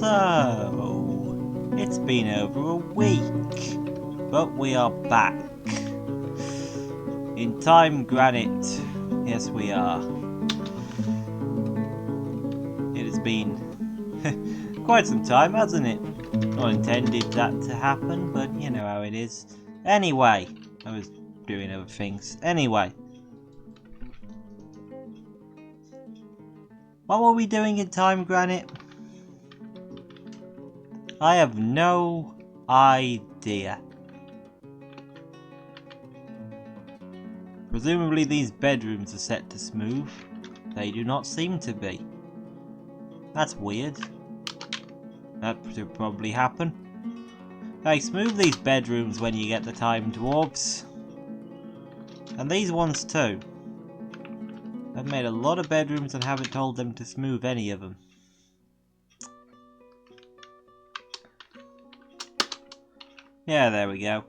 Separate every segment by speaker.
Speaker 1: So, it's been over a week, but we are back in Timegranite. Yes, we are. It has been quite some time, hasn't it? Not intended that to happen, but you know how it is. Anyway, I was doing other things. Anyway, what were we doing in Timegranite? I have no idea. Presumably these bedrooms are set to smooth. They do not seem to be. That's weird. That should probably happen. Hey, smooth these bedrooms when you get the time, dwarves. And these ones too. I've made a lot of bedrooms and haven't told them to smooth any of them. Yeah, there we go.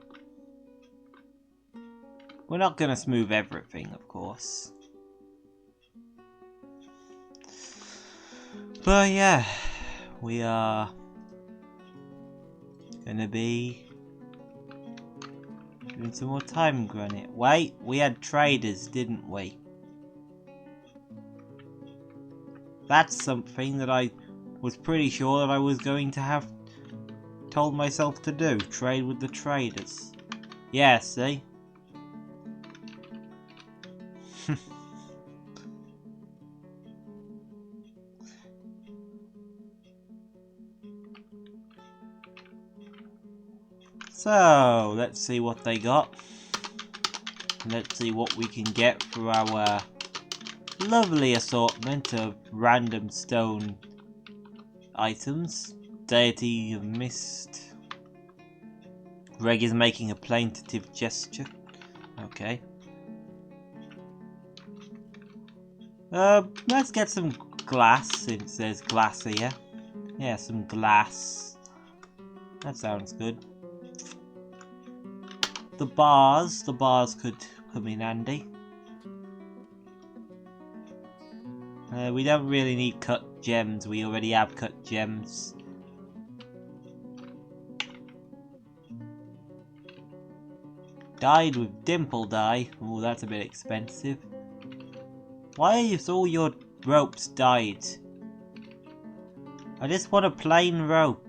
Speaker 1: We're not going to smooth everything, of course. But yeah, we are going to be doing some more Timegranite. Wait, we had traders, didn't we? That's something that I was pretty sure that I was going to have told myself to do. Trade with the traders. Yeah, see? So, let's see what they got. Let's see what we can get for our lovely assortment of random stone items. Deity of Mist. Greg is making a plaintive gesture. Okay. Let's get some glass, since there's glass here. Yeah, some glass. That sounds good. The bars could come in handy. We don't really need cut gems, we already have cut gems. Dyed with dimple dye. Oh, that's a bit expensive. Why is all your ropes dyed? I just want a plain rope,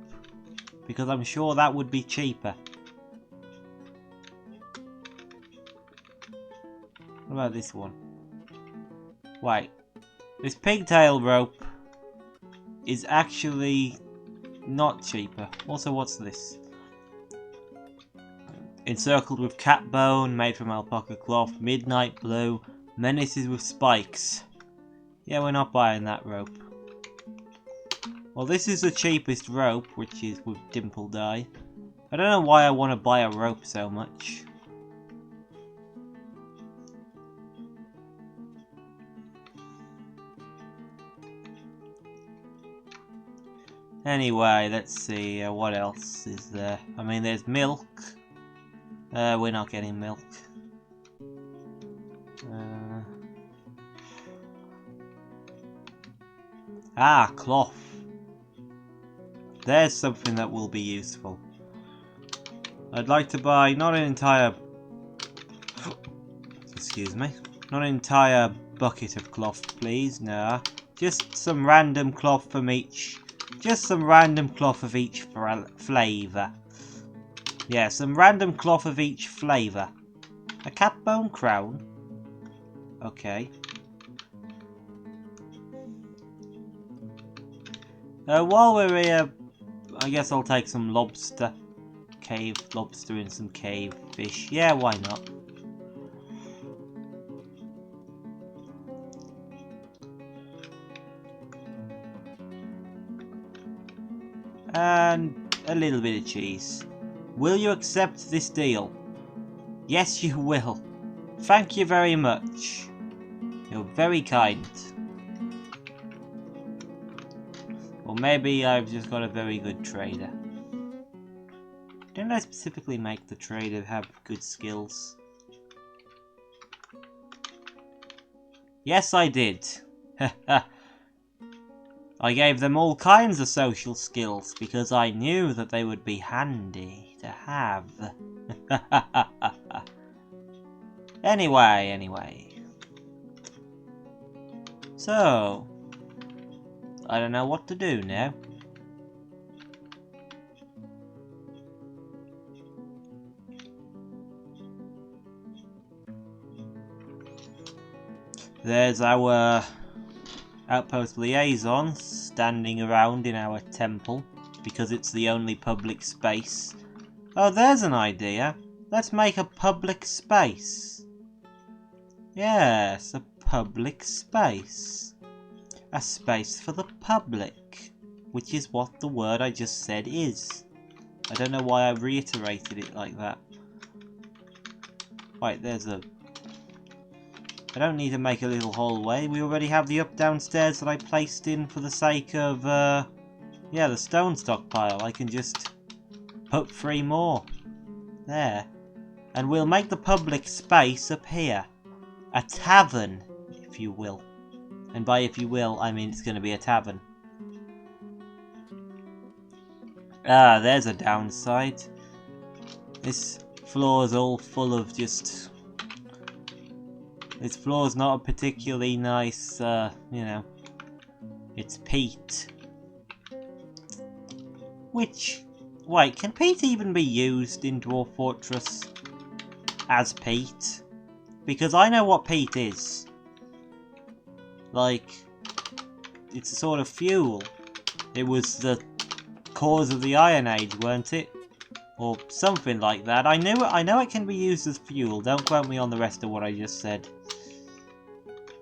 Speaker 1: because I'm sure that would be cheaper. What about this one? Wait, this pigtail rope is actually not cheaper. Also, what's this? Encircled with cat bone, made from alpaca cloth, midnight blue, menaces with spikes. Yeah, we're not buying that rope. Well, this is the cheapest rope, which is with dimple dye. I don't know why I want to buy a rope so much. Anyway, let's see, what else is there? I mean, there's milk. We're not getting milk. Cloth. There's something that will be useful. I'd like to buy not an entire... Excuse me. Not an entire bucket of cloth, please. Nah. Just some random cloth from each... Just some random cloth of each flavour. Yeah, some random cloth of each flavour. A cat bone crown? Okay. While we're here, I guess I'll take some lobster. Cave lobster and some cave fish. Yeah, why not? And a little bit of cheese. Will you accept this deal? Yes, you will. Thank you very much. You're very kind. Or maybe I've just got a very good trader. Didn't I specifically make the trader have good skills? Yes, I did. I gave them all kinds of social skills because I knew that they would be handy to have. Anyway. So, I don't know what to do now. There's our outpost liaison standing around in our temple because it's the only public space. Oh, there's an idea. Let's make a public space. Yes, a public space. A space for the public, which is what the word I just said is. I don't know why I reiterated it like that. Right, there's a... I don't need to make a little hallway. We already have the up-down stairs that I placed in for the sake of, yeah, the stone stockpile. I can just put 3 more. There. And we'll make the public space up here. A tavern, if you will. And by if you will, I mean it's going to be a tavern. Ah, there's a downside. This floor's all full of just... This floor's not a particularly nice, you know... It's peat. Which... Wait, can peat even be used in Dwarf Fortress as peat? Because I know what peat is. Like, it's a sort of fuel. It was the cause of the Iron Age, weren't it? Or something like that. I know it can be used as fuel. Don't quote me on the rest of what I just said.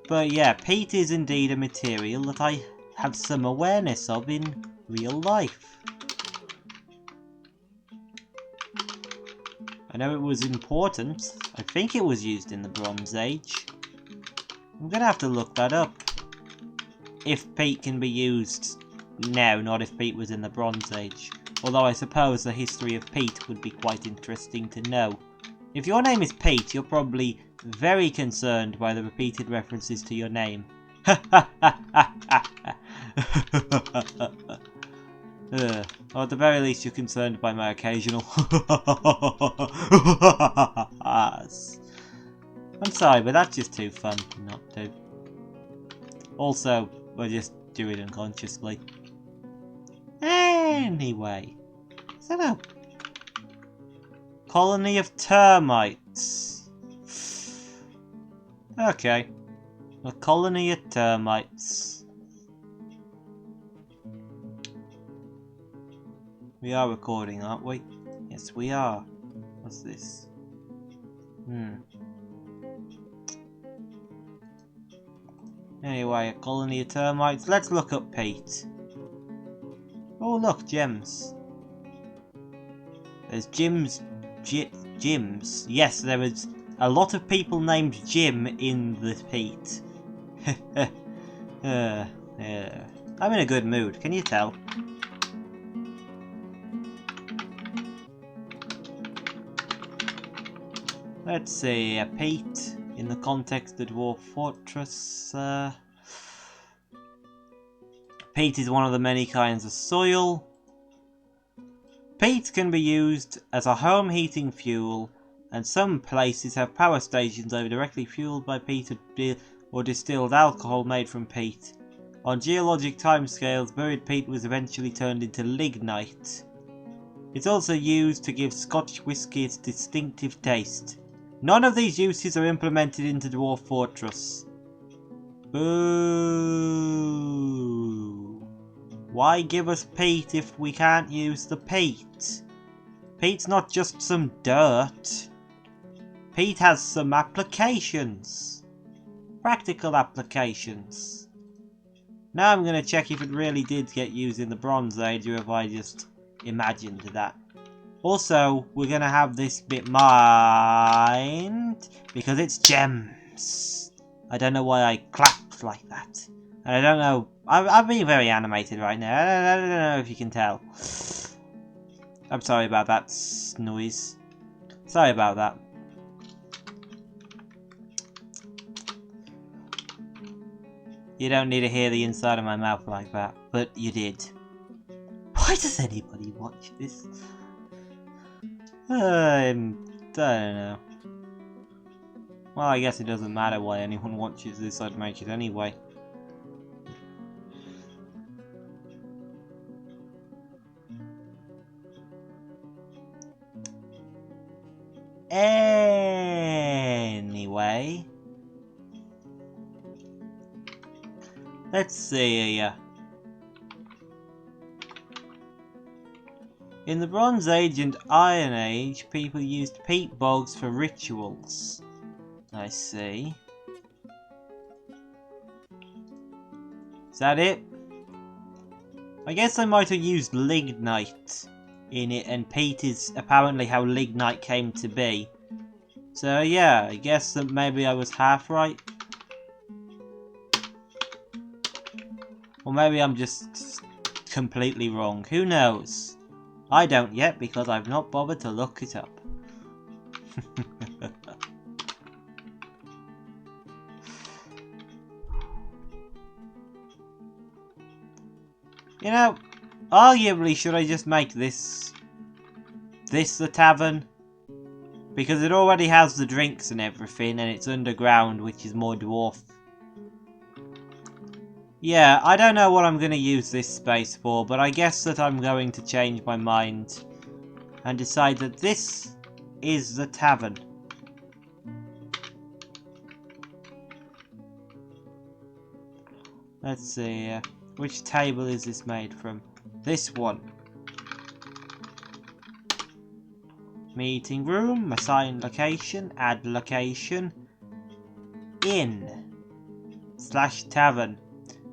Speaker 1: But yeah, peat is indeed a material that I have some awareness of in real life. I know it was important. I think it was used in the Bronze Age. I'm gonna have to look that up. If peat can be used now, not if peat was in the Bronze Age. Although I suppose the history of peat would be quite interesting to know. If your name is Pete, you're probably very concerned by the repeated references to your name. Or at the very least you're concerned by my occasional I'm sorry, but that's just too fun not to. Also, I just do it unconsciously. Anyway, is that a colony of termites? Okay, a colony of termites. We are recording, aren't we? Yes, we are. What's this? Anyway, a colony of termites. Let's look up peat. Oh, look, gems. There's gyms. Gyms. Yes, there is a lot of people named Jim in the peat. I'm in a good mood. Can you tell? Let's see, peat in the context of Dwarf Fortress. Peat is one of the many kinds of soil. Peat can be used as a home heating fuel, and some places have power stations that are directly fueled by peat or distilled alcohol made from peat. On geologic timescales, buried peat was eventually turned into lignite. It's also used to give Scotch whisky its distinctive taste. None of these uses are implemented into Dwarf Fortress. Boo! Why give us peat if we can't use the peat? Peat's not just some dirt. Peat has some applications. Practical applications. Now I'm going to check if it really did get used in the Bronze Age or if I just imagined that. Also, we're going to have this bit mined because it's gems. I don't know why I clapped like that. And I don't know. I'm being very animated right now. I don't know if you can tell. I'm sorry about that noise. Sorry about that. You don't need to hear the inside of my mouth like that. but you did. Why does anybody watch this? I don't know. Well, I guess it doesn't matter why anyone watches this, I'd make it anyway. Anyway. Let's see here. In the Bronze Age and Iron Age, people used peat bogs for rituals. I see. Is that it? I guess I might have used lignite in it, and peat is apparently how lignite came to be. So yeah, I guess that maybe I was half right. Or maybe I'm just completely wrong. Who knows? I don't yet because I've not bothered to look it up. You know, arguably should I just make this the tavern? Because it already has the drinks and everything, and it's underground, which is more dwarf. Yeah, I don't know what I'm going to use this space for, but I guess that I'm going to change my mind and decide that this is the tavern. Let's see, which table is this made from? This one. Meeting room, assign location, add location, inn / tavern.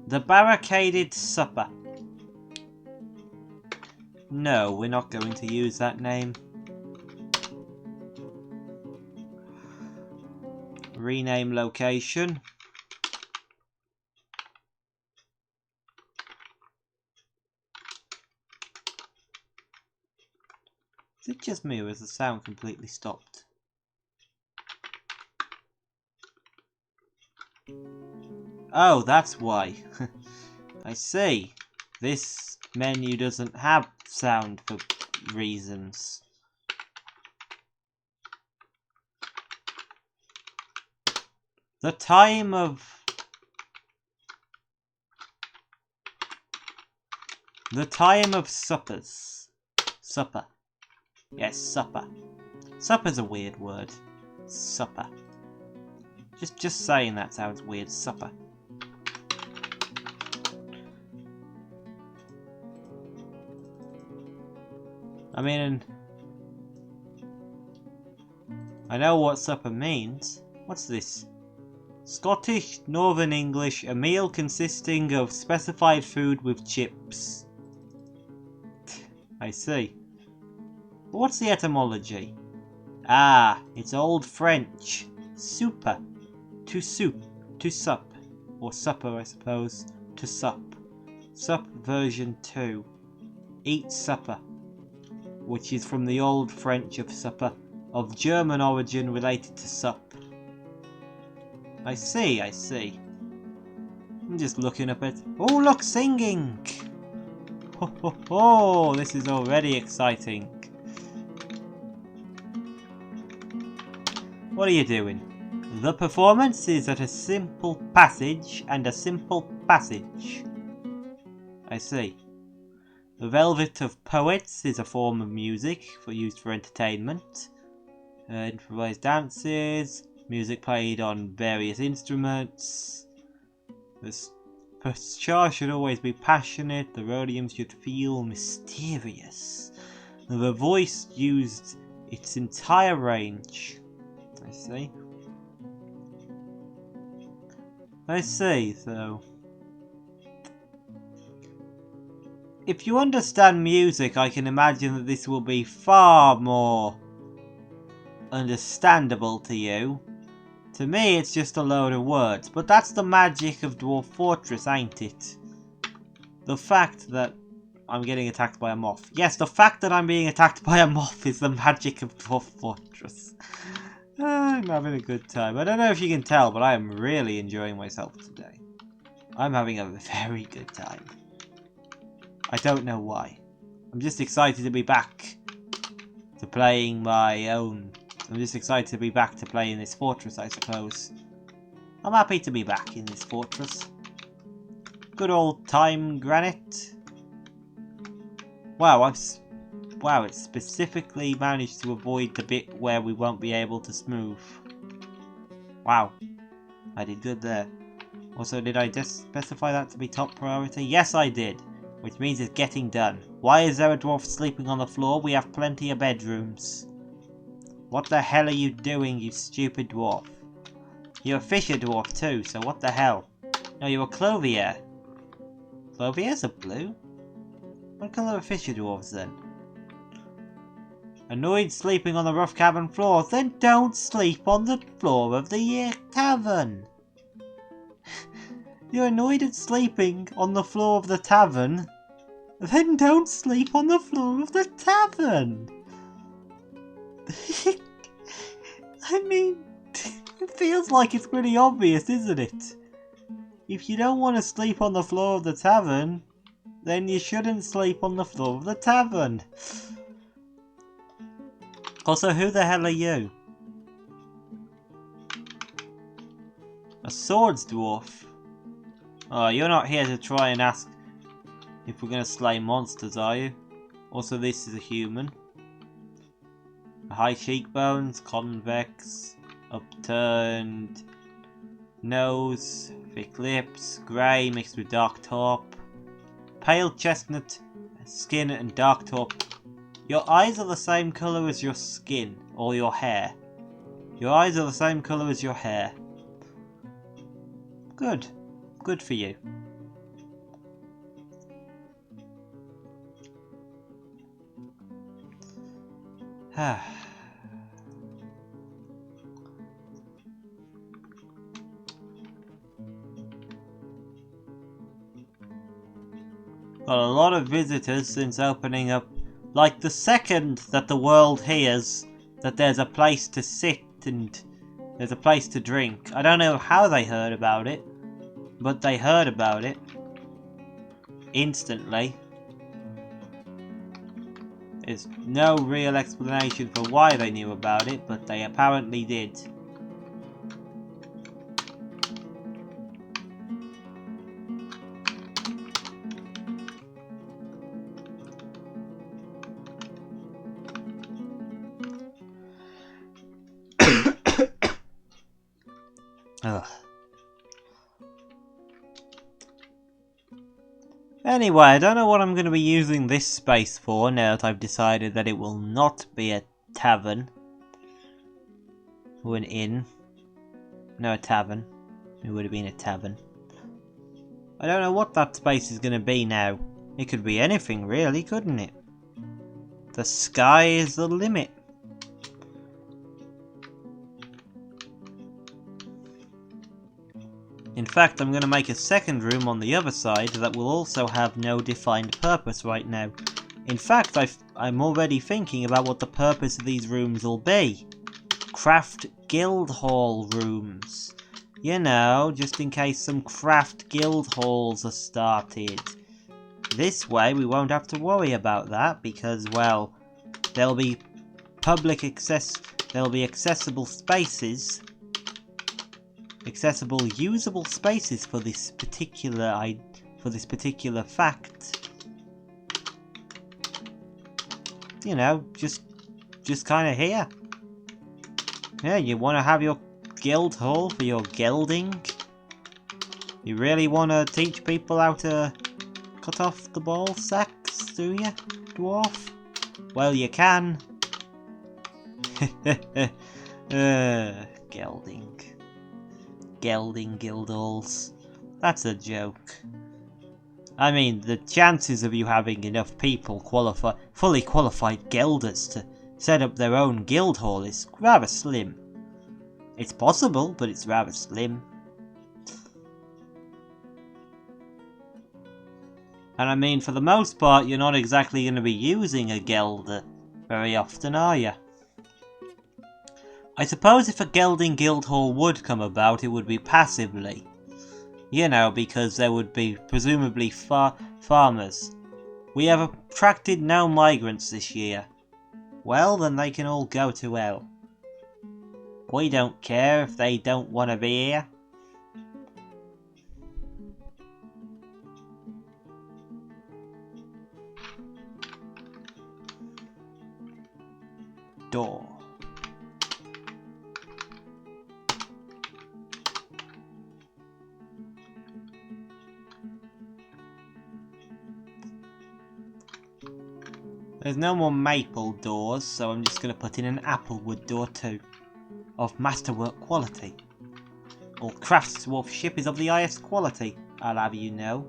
Speaker 1: The barricaded supper. No, we're not going to use that name. Rename location. Is it just me or has the sound completely stopped? Oh, that's why. I see. This menu doesn't have sound for reasons. The time of suppers. Supper. Yes, supper. Supper's a weird word. Supper. Just saying that sounds weird. Supper. I mean, I know what supper means. What's this? Scottish, Northern English, a meal consisting of specified food with chips. I see. But what's the etymology? Ah, it's Old French. Super. To soup. To sup. Or supper, I suppose. To sup. Sup version 2. Eat supper. Which is from the Old French of supper, of German origin related to sup. I see, I see. I'm just looking up at... Oh, look, singing! Ho ho ho, this is already exciting. What are you doing? The performance is at a simple passage and a simple passage. I see. The Velvet of Poets is a form of music used for entertainment. Improvised dances, music played on various instruments. The char should always be passionate, the rhodium should feel mysterious. The voice used its entire range. I see. I see, so... If you understand music, I can imagine that this will be far more understandable to you. To me, it's just a load of words, but that's the magic of Dwarf Fortress, ain't it? The fact that I'm getting attacked by a moth. Yes, the fact that I'm being attacked by a moth is the magic of Dwarf Fortress. I'm having a good time. I don't know if you can tell, but I am really enjoying myself today. I'm having a very good time. I don't know why. I'm just excited to be back to playing my own. I'm just excited to be back to play in this fortress, I suppose. I'm happy to be back in this fortress. Good old Timegranite. Wow, wow, it specifically managed to avoid the bit where we won't be able to smooth. Wow, I did good there. Also, did I just specify that to be top priority? Yes, I did, which means it's getting done. Why is there a dwarf sleeping on the floor? We have plenty of bedrooms. What the hell are you doing, you stupid dwarf? You're a fisher dwarf too, so what the hell? No, you're a clothier. Clothiers are blue? What colour are fisher dwarves then? Annoyed sleeping on the rough cabin floor? Then don't sleep on the floor of the tavern. You're annoyed at sleeping on the floor of the tavern? Then don't sleep on the floor of the tavern. I mean, it feels like it's pretty obvious, isn't it? If you don't want to sleep on the floor of the tavern, then you shouldn't sleep on the floor of the tavern. Also, who the hell are you? A swords dwarf? Oh, you're not here to try and ask if we're going to slay monsters, are you? Also, this is a human. High cheekbones, convex, upturned nose, thick lips, grey mixed with dark top, pale chestnut skin and dark top. Your eyes are the same colour as your skin, or your hair. Your eyes are the same colour as your hair. Good. Good for you. Got a lot of visitors since opening up. Like the second that the world hears that there's a place to sit and there's a place to drink. I don't know how they heard about it, but they heard about it instantly. There's no real explanation for why they knew about it, but they apparently did. Ugh. Anyway, I don't know what I'm going to be using this space for now that I've decided that it will not be a tavern. Or an inn. No, a tavern. It would have been a tavern. I don't know what that space is going to be now. It could be anything really, couldn't it? The sky is the limit. In fact, I'm going to make a second room on the other side that will also have no defined purpose right now. In fact, I'm already thinking about what the purpose of these rooms will be. Craft Guildhall rooms. You know, just in case some craft Guildhalls are started. This way we won't have to worry about that because, well, there'll be there'll be accessible spaces. Accessible, usable spaces for this particular fact. You know, just kind of here. Yeah, you want to have your guild hall for your gelding? You really want to teach people how to cut off the ball sacks, do you, dwarf? Well, you can. Gelding. Gelding Guildhalls. That's a joke. I mean, the chances of you having enough people fully qualified gelders to set up their own guild hall is rather slim. It's possible, but it's rather slim. And I mean, for the most part, you're not exactly going to be using a gelder very often, are you? I suppose if a gelding guild hall would come about, it would be passively. You know, because there would be presumably farmers We have attracted no migrants this year. Well, then they can all go to hell. We don't care if they don't want to be here. Door. There's no more maple doors, so I'm just going to put in an applewood door too, of masterwork quality. All craftsmanship is of the highest quality, I'll have you know.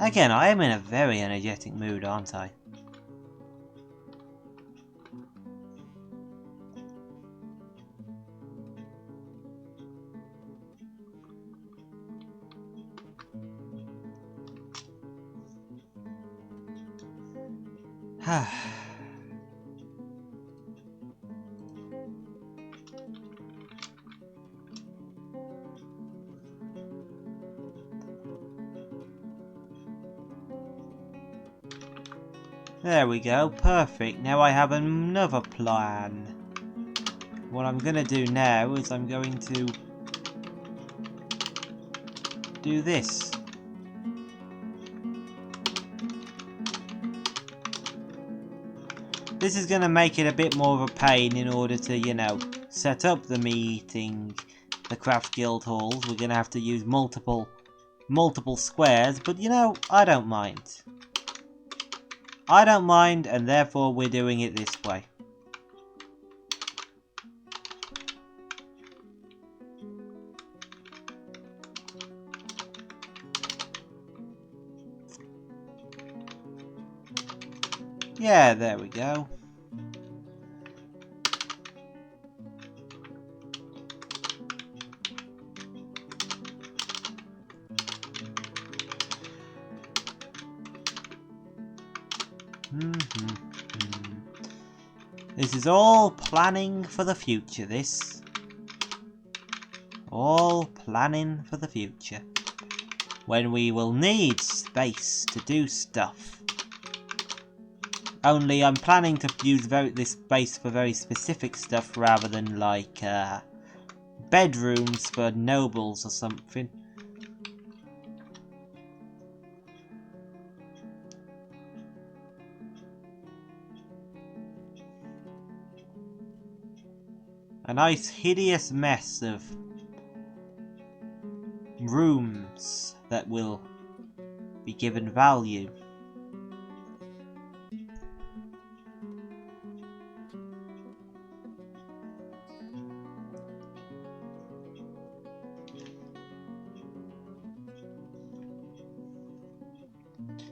Speaker 1: Again, I am in a very energetic mood, aren't I? There we go, perfect. Now I have another plan. What I'm going to do now is I'm going to do this. This is going to make it a bit more of a pain in order to, you know, set up the meeting, the craft guild halls. We're going to have to use multiple squares, but you know, I don't mind. I don't mind, and therefore we're doing it this way. Yeah, there we go. This is all planning for the future, this. All planning for the future. When we will need space to do stuff. Only I'm planning to use this space for very specific stuff rather than like bedrooms for nobles or something. A nice hideous mess of rooms that will be given value.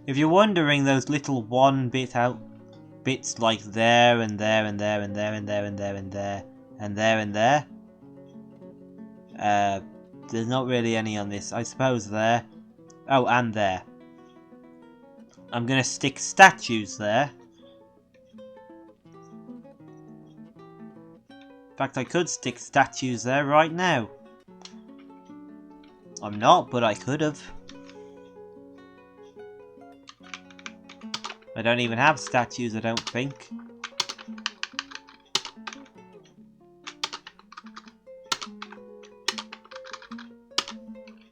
Speaker 1: If you're wondering, those little bits like there and there and there and there and there and there and there and there and there. There's not really any on this. I suppose there. Oh, and there. I'm gonna stick statues there. In fact, I could stick statues there right now. I'm not, but I could have. I don't even have statues, I don't think.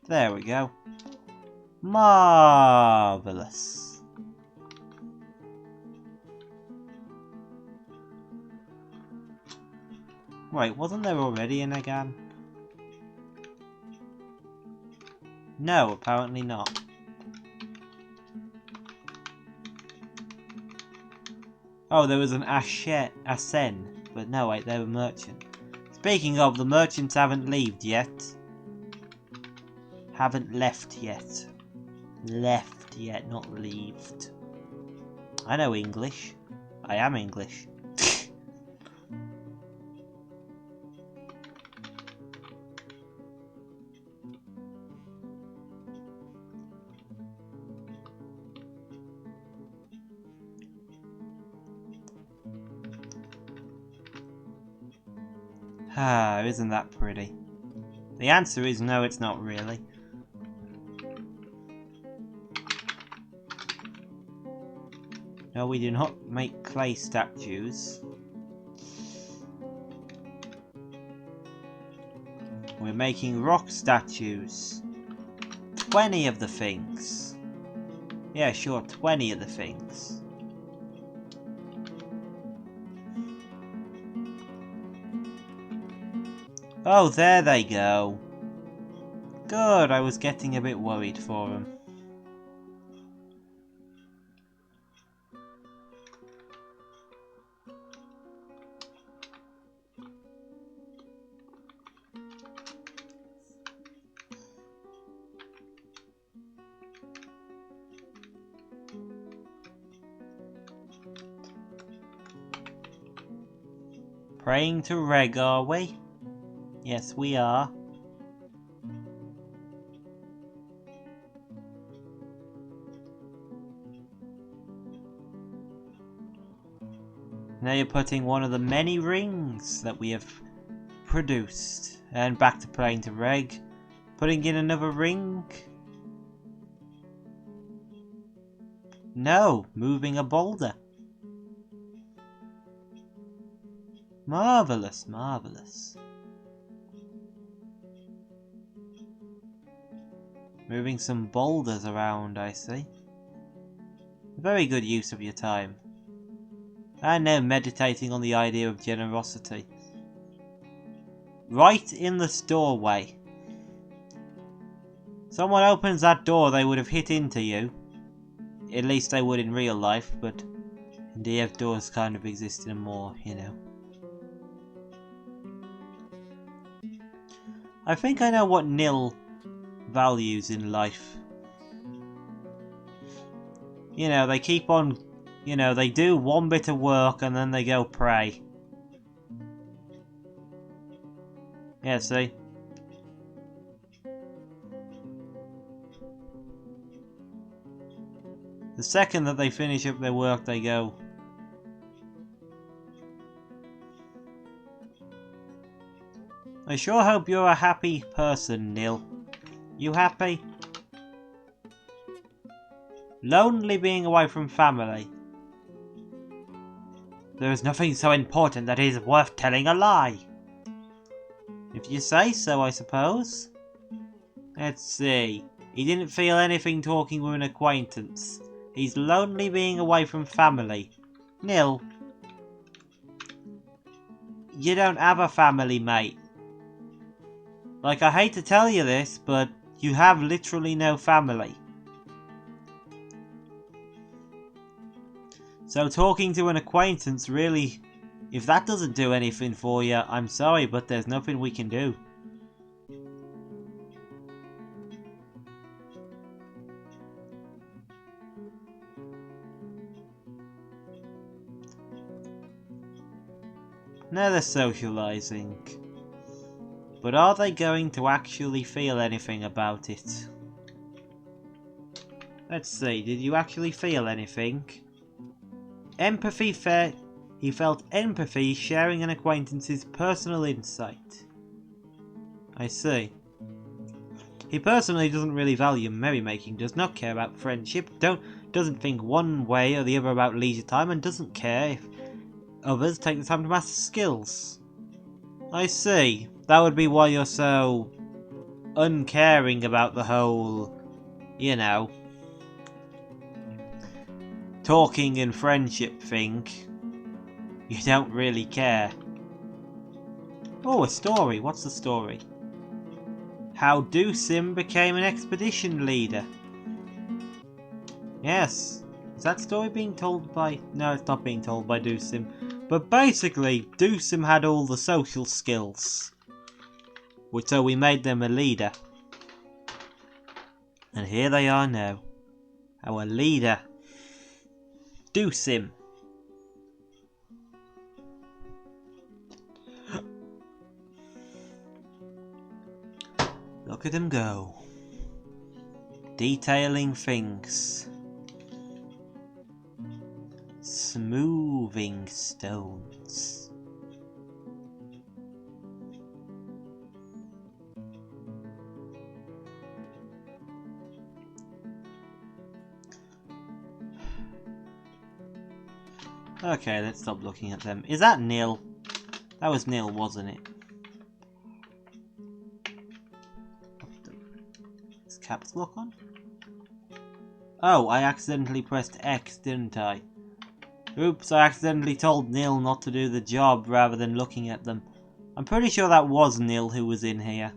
Speaker 1: There we go. Marvellous. Wait, wasn't there already an again? No, apparently not. Oh, there was an Asen, but no, wait, they were merchant. Speaking of, the merchants haven't left yet. Haven't left yet. Left yet, not leaved. I know English. I am English. Ah, isn't that pretty? The answer is no, it's not really. No, we do not make clay statues. We're making rock statues. 20 of the things. Yeah, sure, 20 of the things. Oh, there they go. Good, I was getting a bit worried for them. Praying to Reg, are we? Yes, we are. Now you're putting one of the many rings that we have produced. And back to praying to Reg. Putting in another ring. No, moving a boulder. Marvellous, marvellous. Moving some boulders around, I see. Very good use of your time. And now meditating on the idea of generosity. Right in the doorway. Someone opens that door, they would have hit into you. At least they would in real life, but in DF doors kind of exist in a more, you know. I think I know what Nil values in life. You know, they keep on, you know, they do one bit of work and then they go pray. Yeah, see? The second that they finish up their work, they go. I sure hope you're a happy person, Nil. You happy? Lonely being away from family. There is nothing so important that is worth telling a lie. If you say so, I suppose. Let's see. He didn't feel anything talking with an acquaintance. He's lonely being away from family. Nil. You don't have a family, mate. Like, I hate to tell you this, but you have literally no family. So talking to an acquaintance really, if that doesn't do anything for you, I'm sorry, but there's nothing we can do. Now they're socializing. But are they going to actually feel anything about it? Let's see, did you actually feel anything? Empathy he felt empathy sharing an acquaintance's personal insight. I see. He personally doesn't really value merrymaking, does not care about friendship, doesn't think one way or the other about leisure time, and doesn't care if others take the time to master skills. I see. That would be why you're so uncaring about the whole, you know, talking and friendship thing. You don't really care. Oh, a story. What's the story? How Doosim became an expedition leader. Yes. Is that story being told by... No, it's not being told by Doosim. But basically, Doosim had all the social skills. So we made them a leader. And here they are now. Our leader. Doosim. Look at him go. Detailing things. Smoothing stones. Okay, let's stop looking at them. Is that nil? That was nil, wasn't it? Is caps lock on? Oh, I accidentally pressed X, didn't I? Oops, I accidentally told Nil not to do the job rather than looking at them. I'm pretty sure that was Nil who was in here.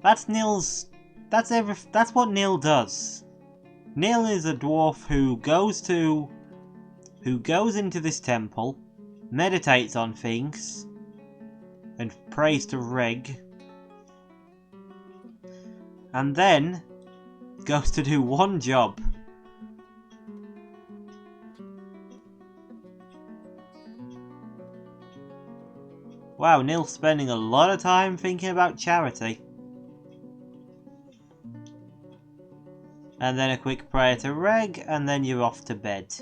Speaker 1: That's Nil's... That's what Nil does. Nil is a dwarf who goes into this temple, meditates on things, and prays to Reg, and then goes to do one job. Wow, Nil's spending a lot of time thinking about charity. And then a quick prayer to Reg, and then you're off to bed.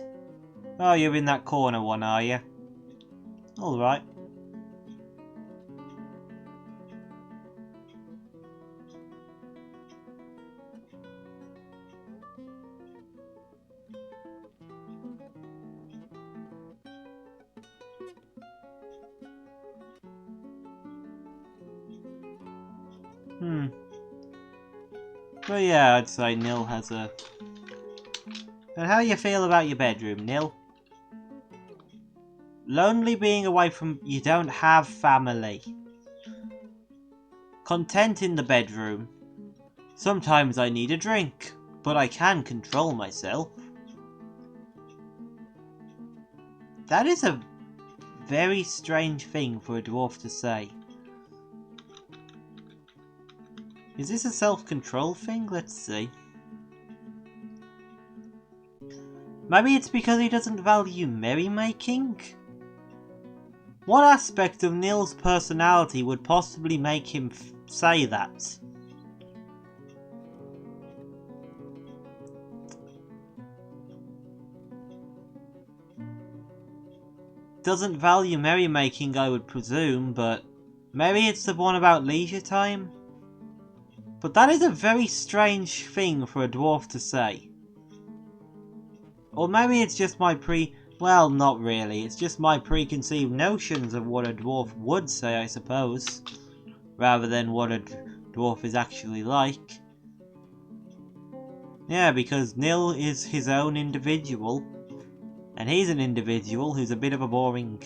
Speaker 1: Oh, you're in that corner one, are you? Alright. But yeah, I'd say Nil has a... But how you feel about your bedroom, Nil? Lonely being away from... You don't have family. Content in the bedroom. Sometimes I need a drink, but I can control myself. That is a very strange thing for a dwarf to say. Is this a self-control thing? Let's see. Maybe it's because he doesn't value merrymaking? What aspect of Nil's personality would possibly make him say that? Doesn't value merrymaking, I would presume, but maybe it's the one about leisure time? But that is a very strange thing for a dwarf to say. Or maybe it's just my well, not really. It's just my preconceived notions of what a dwarf would say, I suppose. Rather than what a dwarf is actually like. Yeah, because Nil is his own individual. And he's an individual who's a bit of a boring...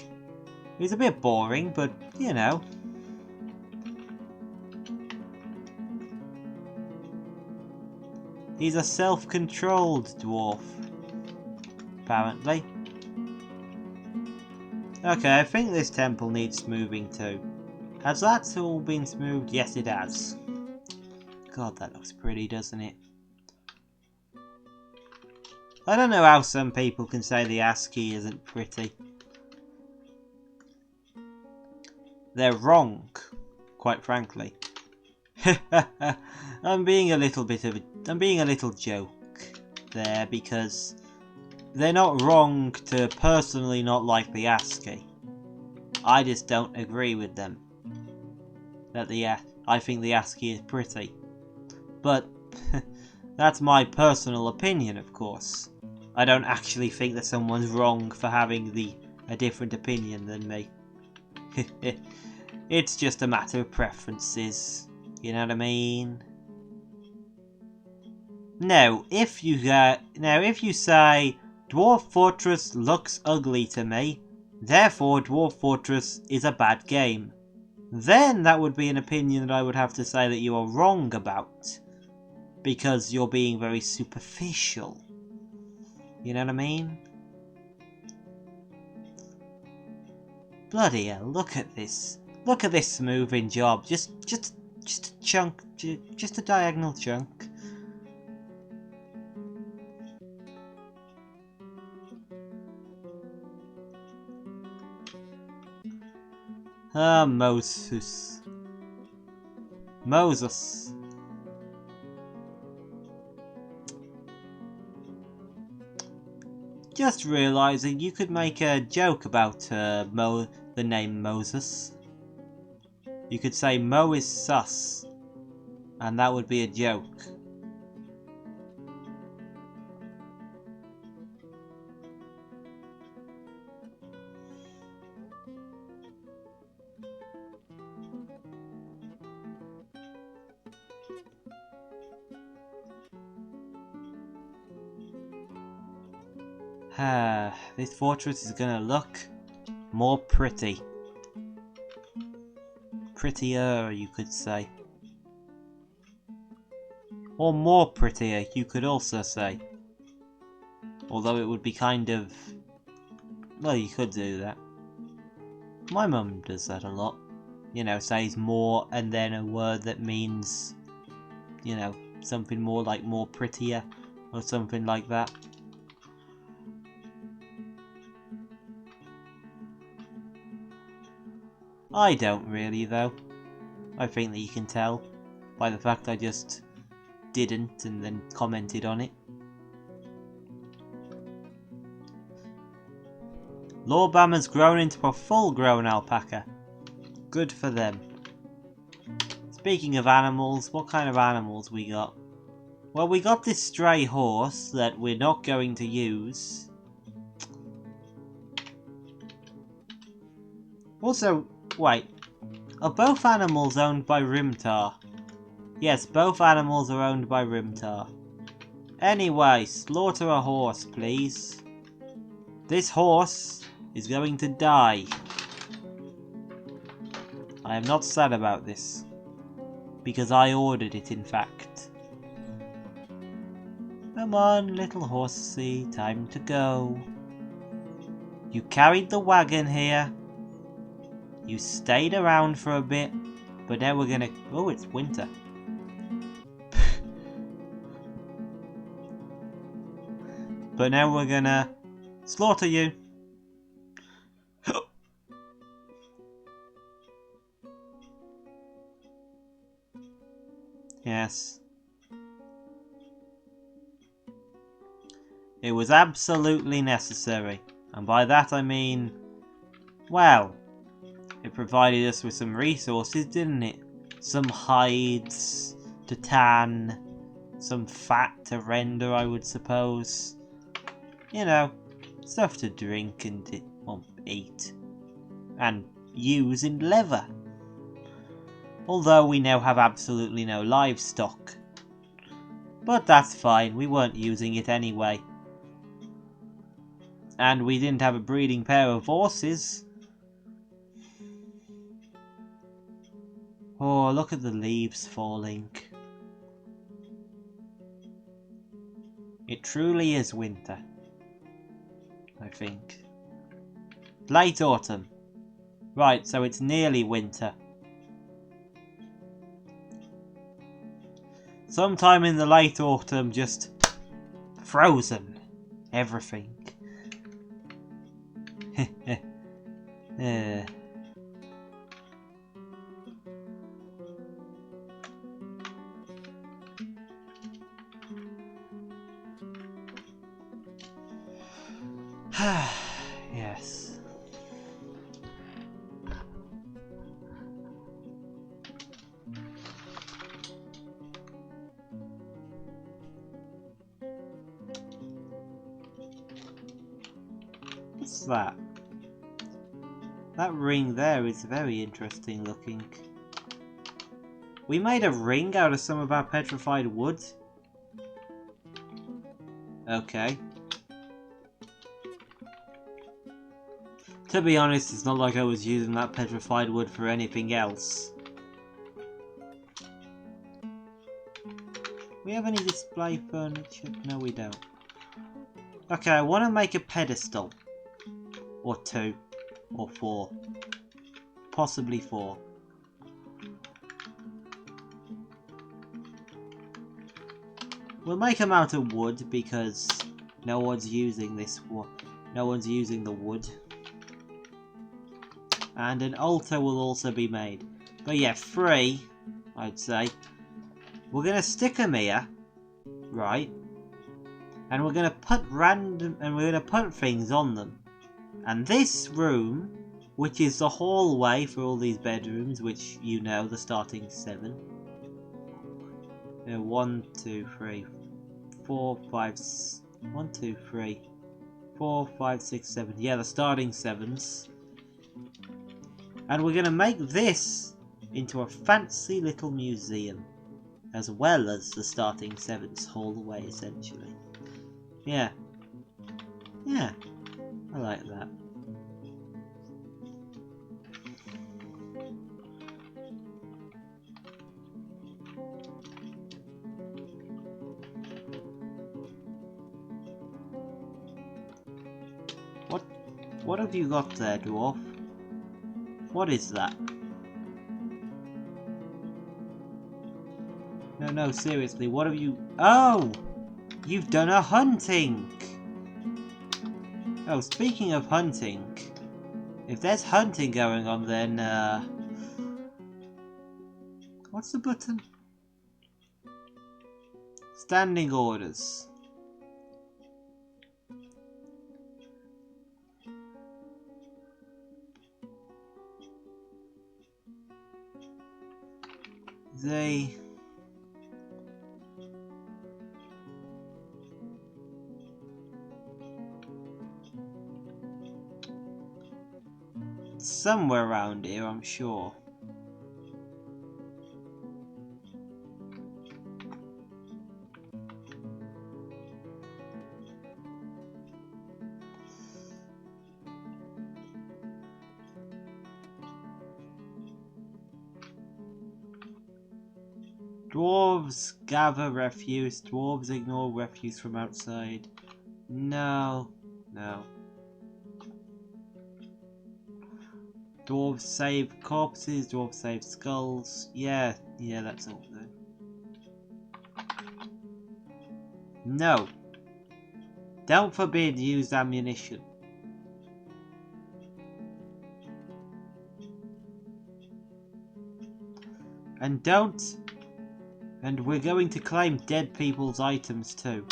Speaker 1: He's a bit boring, but, you know. He's a self-controlled dwarf. Apparently. Okay, I think this temple needs smoothing too. Has that all been smoothed? Yes, it has. God, that looks pretty, doesn't it? I don't know how some people can say the ASCII isn't pretty. They're wrong, quite frankly. I'm being a little joke there because they're not wrong to personally not like the ASCII. I just don't agree with them. I think the ASCII is pretty. But that's my personal opinion, of course. I don't actually think that someone's wrong for having a different opinion than me. It's just a matter of preferences. You know what I mean? Now, if you say Dwarf Fortress looks ugly to me, therefore Dwarf Fortress is a bad game, then that would be an opinion that I would have to say that you are wrong about. Because you're being very superficial. You know what I mean? Bloody hell, look at this. Look at this smoothing job. Just a chunk. Just a diagonal chunk. Ah, Moses. Just realising you could make a joke about the name Moses. You could say Mo is sus, and that would be a joke. This fortress is gonna look more pretty. Prettier, you could say. Or more prettier, you could also say. Although it would be kind of... Well, you could do that. My mum does that a lot. You know, says more and then a word that means, you know, something more like more prettier or something like that. I don't really though. I think that you can tell by the fact I just didn't and then commented on it. Lorbam has grown into a full-grown alpaca. Good for them. Speaking of animals, what kind of animals we got? Well, we got this stray horse that we're not going to use. Also, wait. Are both animals owned by Rimtar? Yes, both animals are owned by Rimtar. Anyway, slaughter a horse, please. This horse is going to die. I am not sad about this. Because I ordered it, in fact. Come on, little horsey, time to go. You carried the wagon here. You stayed around for a bit, but now we're gonna... Oh, it's winter. But now we're gonna slaughter you. Yes. It was absolutely necessary. And by that I mean... Well... It provided us with some resources, didn't it? Some hides to tan, some fat to render, I would suppose. You know, stuff to drink and eat. And use in leather. Although we now have absolutely no livestock. But that's fine, we weren't using it anyway. And we didn't have a breeding pair of horses. Oh, look at the leaves falling. It truly is winter, I think. Late autumn. Right, so it's nearly winter. Sometime in the late autumn, just frozen. Everything. Yes. What's that? That ring there is very interesting looking. We made a ring out of some of our petrified wood. Okay. To be honest, it's not like I was using that petrified wood for anything else. We have any display furniture? No, we don't. Okay, I want to make a pedestal. Or 2. Or 4. Possibly 4. We'll make them out of wood because no one's using this wood. No one's using the wood. And an altar will also be made. But yeah, 3, I'd say. We're gonna stick them here, right? And we're gonna put things on them. And this room, which is the hallway for all these bedrooms, which you know, the starting 7. 1, 2, 3, 4, 5, 1, 2, 3, 4, 5, 6, 7. Yeah, the starting 7s. And we're going to make this into a fancy little museum, as well as the starting 7's hallway, essentially. Yeah. Yeah, I like that. What have you got there, Dwarf? What is that? No, seriously, what have you... Oh! You've done a hunting! Oh, speaking of hunting, if there's hunting going on, then, what's the button? Standing orders. They... somewhere around here, I'm sure. Dwarves gather refuse. Dwarves ignore refuse from outside. No. Dwarves save corpses. Dwarves save skulls. Yeah, that's all then. No. Don't forbid used ammunition. And don't. And we're going to claim dead people's items too.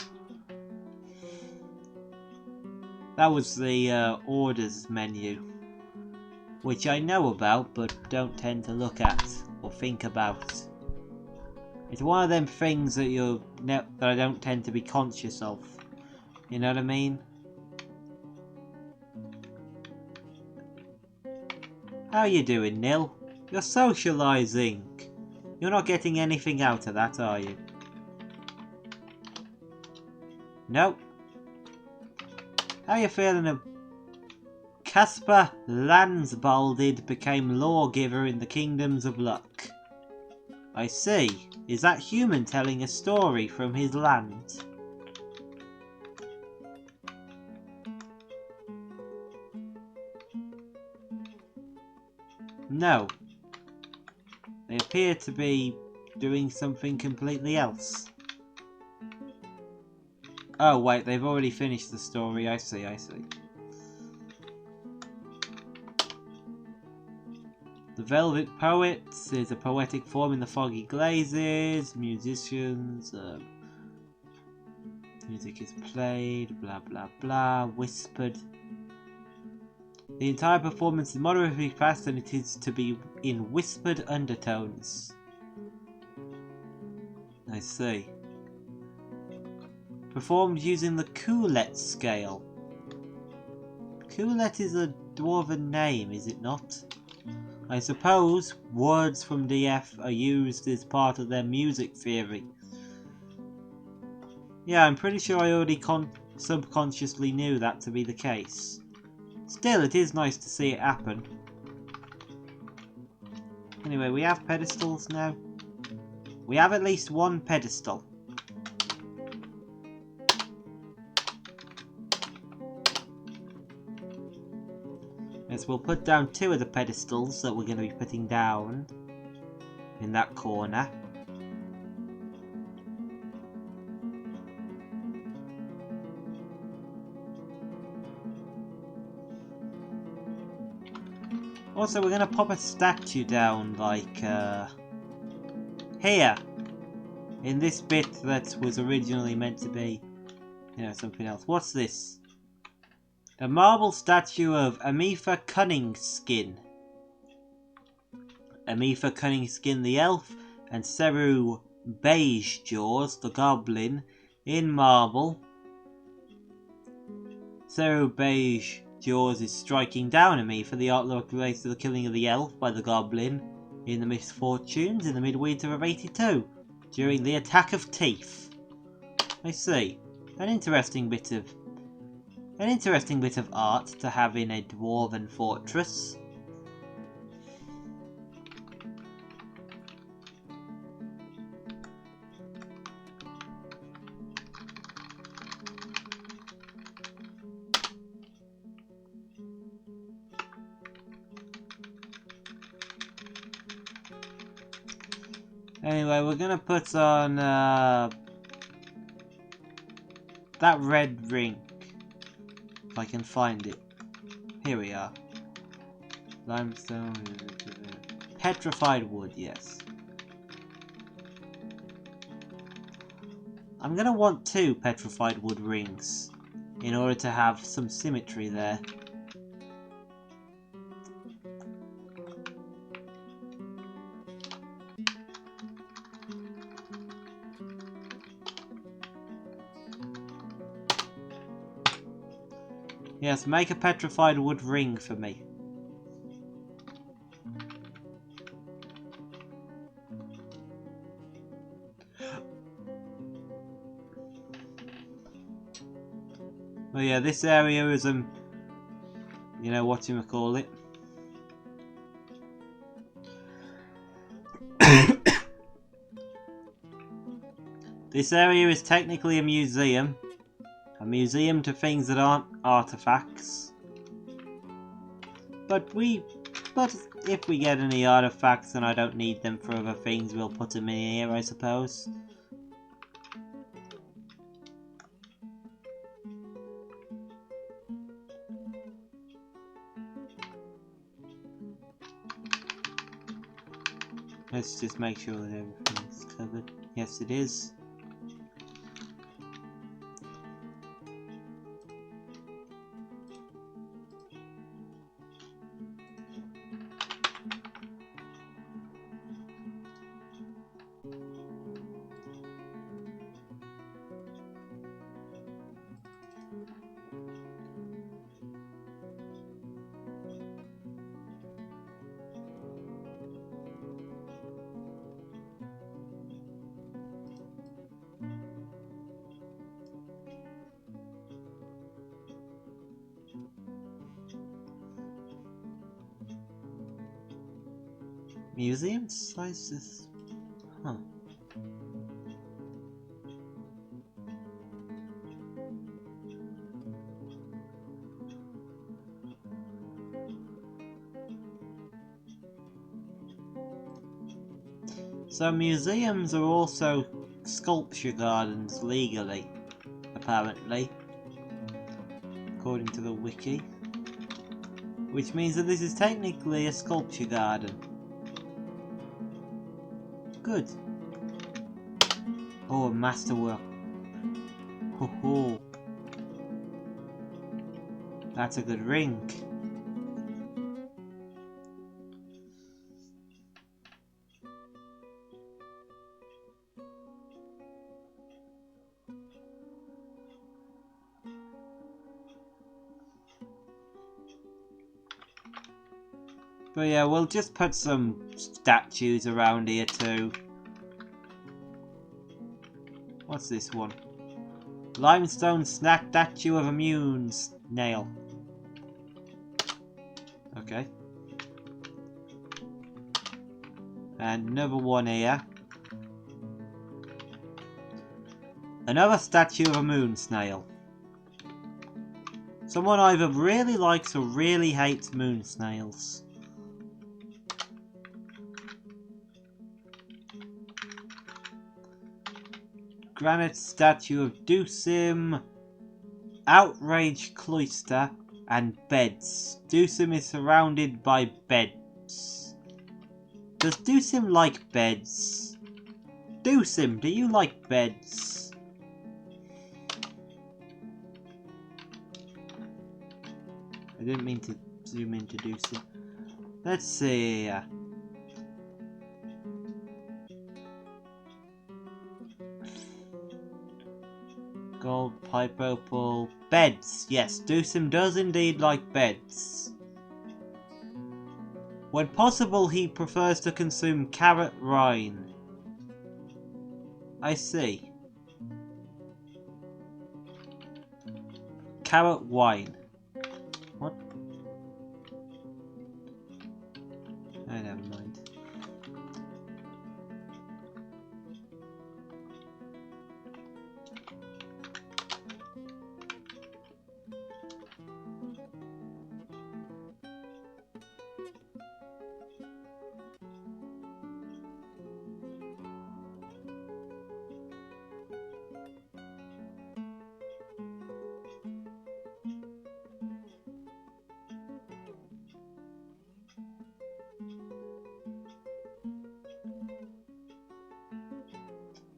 Speaker 1: That was the orders menu, which I know about but don't tend to look at or think about. It's one of them things that that I don't tend to be conscious of. You know what I mean? How you doing, Nil? You're socialising. You're not getting anything out of that, are you? Nope. How you feeling? Caspar Landsbalded became lawgiver in the Kingdoms of Luck. I see. Is that human telling a story from his land? No. They appear to be doing something completely else. Oh wait, they've already finished the story. I see. The Velvet Poets is a poetic form in the foggy glazes. Musicians, music is played, blah blah blah, whispered. The entire performance is moderately fast and it is to be in whispered undertones. I see. Performed using the Coulet scale. Coulet is a dwarven name, is it not? I suppose words from DF are used as part of their music theory. Yeah, I'm pretty sure I already subconsciously knew that to be the case. Still, it is nice to see it happen. Anyway, we have pedestals now. We have at least one pedestal. Yes, we'll put down 2 of the pedestals that we're going to be putting down in that corner. Also, we're going to pop a statue down, like, here. In this bit that was originally meant to be, something else. What's this? A marble statue of Ametha Cunningskin. Ametha Cunningskin the elf, and Seru Beige Jaws the goblin, in marble. Seru Beige Jaws is striking down Ametha, the artwork relates to the killing of the elf by the goblin in the Misfortunes in the midwinter of 82, during the Attack of Teeth. I see. An interesting bit of An interesting bit of art to have in a dwarven fortress. Anyway, we're gonna put on that red ring. If I can find it. Here we are. Limestone. Petrified wood, yes. I'm gonna want 2 petrified wood rings in order to have some symmetry there. Yes, make a petrified wood ring for me. Oh yeah, this area is you know what you call it. This area is technically a museum. A museum to things that aren't artifacts. But if we get any artifacts and I don't need them for other things, we'll put them in here, I suppose. Let's just make sure that everything's covered. Yes, it is. Museum sizes. Huh. So museums are also sculpture gardens legally, apparently, according to the wiki. Which means that this is technically a sculpture garden. Good. Oh, a masterwork. Ho ho. That's a good ring. But yeah, we'll just put some statues around here too. What's this one? Limestone statue of a moon snail. Okay. And another one here. Another statue of a moon snail. Someone either really likes or really hates moon snails. Granite statue of Dusim, outraged cloister, and beds. Dusim is surrounded by beds. Does Dusim like beds? Dusim, do you like beds? I didn't mean to zoom into Dusim. Let's see. Gold, pipe opal, beds. Yes, Dusim does indeed like beds. When possible, he prefers to consume carrot rind. I see. carrot wine. What? Oh, never mind.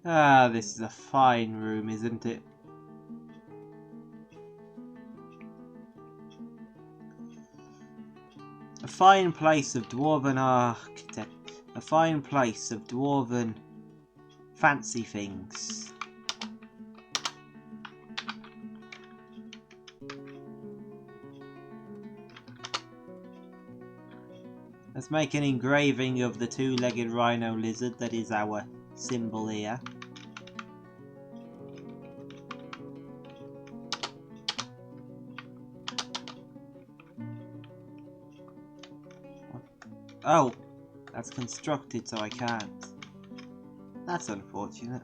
Speaker 1: Ah, this is a fine room, isn't it? A fine place of dwarven architect. A fine place of dwarven fancy things. Let's make an engraving of the two-legged rhino lizard that is our symbol here. Oh, that's constructed so I can't. That's unfortunate.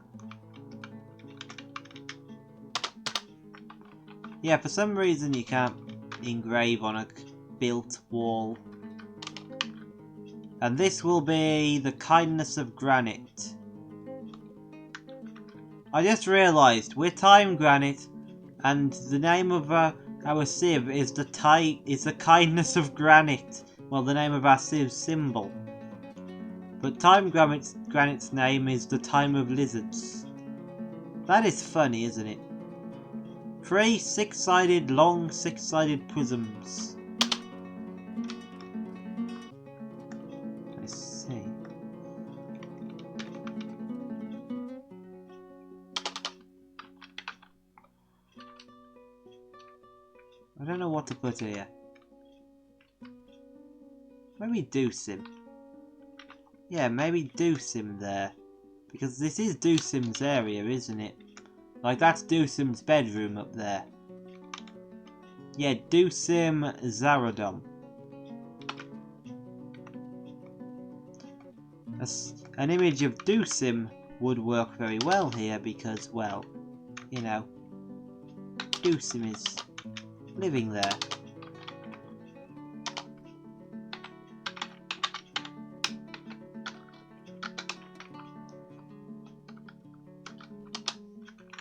Speaker 1: Yeah, for some reason you can't engrave on a built wall. And this will be the kindness of granite. I just realised we're Timegranite, and the name of our sieve is the kindness of granite. Well, the name of our sieve's symbol. But Timegranite's name is the time of lizards. That is funny, isn't it? 3 six-sided, long six-sided prisms. I see. I don't know what to put here. Maybe Doosim. Yeah, maybe Doosim there. Because this is Doosim's area, isn't it? Like, that's Doosim's bedroom up there. Yeah, Doosim Zarodom. An image of Doosim would work very well here because, well, you know, Doosim is living there.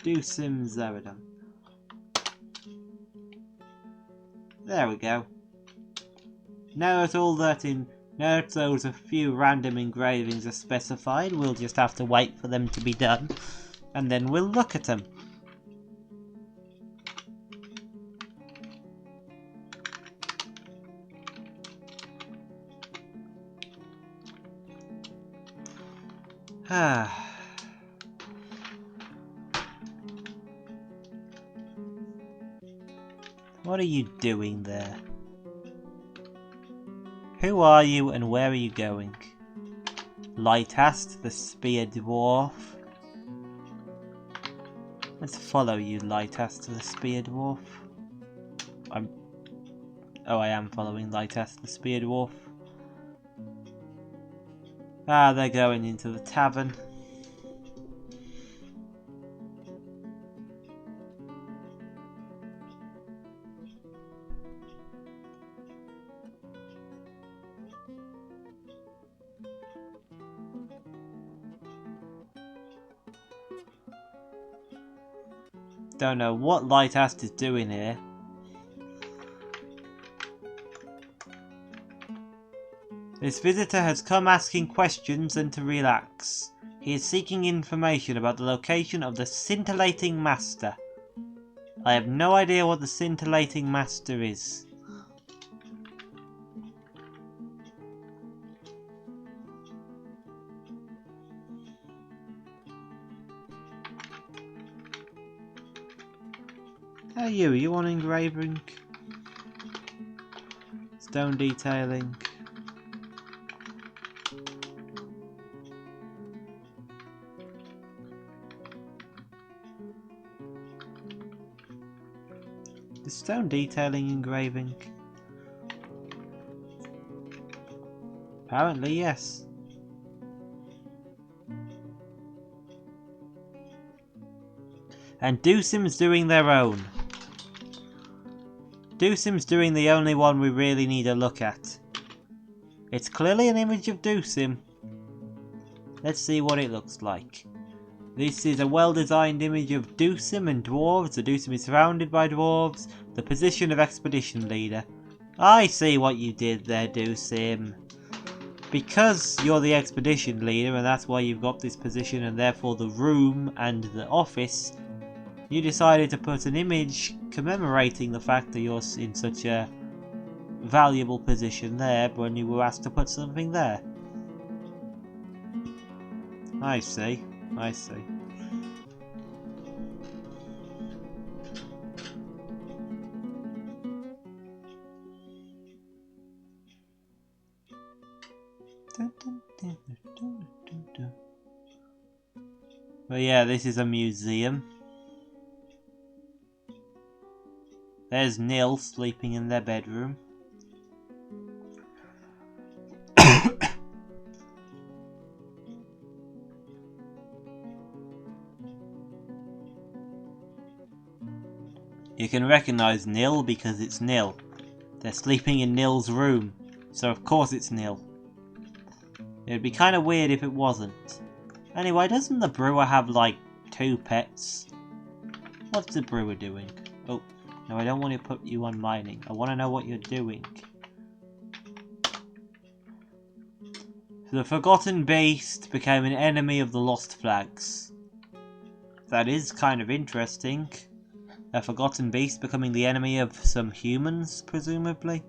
Speaker 1: Doosim Zarodom. There we go. Now that those a few random engravings are specified, we'll just have to wait for them to be done, and then we'll look at them. Ah. What are you doing there? Who are you and where are you going? Lightast, the spear dwarf. Let's follow you, Lightast, the spear dwarf. I am following Lightast, the spear dwarf. Ah, they're going into the tavern. Don't know what Lightast is doing here. This visitor has come asking questions and to relax. He is seeking information about the location of the scintillating master. I have no idea what the scintillating master is. Hey you want engraving? Stone detailing. Is stone detailing engraving? Apparently, yes. And Doosim's doing their own. Doosim's doing the only one we really need to look at. It's clearly an image of Doosim. Let's see what it looks like. This is a well-designed image of Doosim and dwarves. The Doosim is surrounded by dwarves. The position of expedition leader. I see what you did there, Doosim. Because you're the expedition leader and that's why you've got this position and therefore the room and the office, you decided to put an image commemorating the fact that you're in such a valuable position there when you were asked to put something there. I see. I see. But yeah, this is a museum. There's Nil sleeping in their bedroom. You can recognise Nil because it's Nil. They're sleeping in Nil's room, so of course it's Nil. It'd be kind of weird if it wasn't. Anyway, doesn't the brewer have like 2 pets? What's the brewer doing? Oh, no, I don't want to put you on mining. I want to know what you're doing. The Forgotten Beast became an enemy of the Lost Flags. That is kind of interesting. A Forgotten Beast becoming the enemy of some humans, presumably.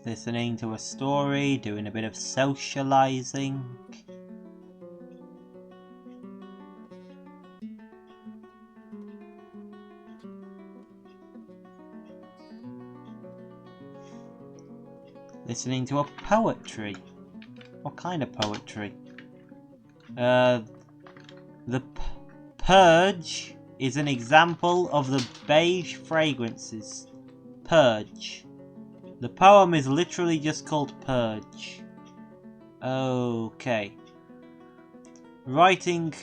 Speaker 1: Listening to a story, doing a bit of socializing. Listening to a poetry. What kind of poetry? The Purge is an example of the beige fragrances. Purge. The poem is literally just called Purge. Okay. Writing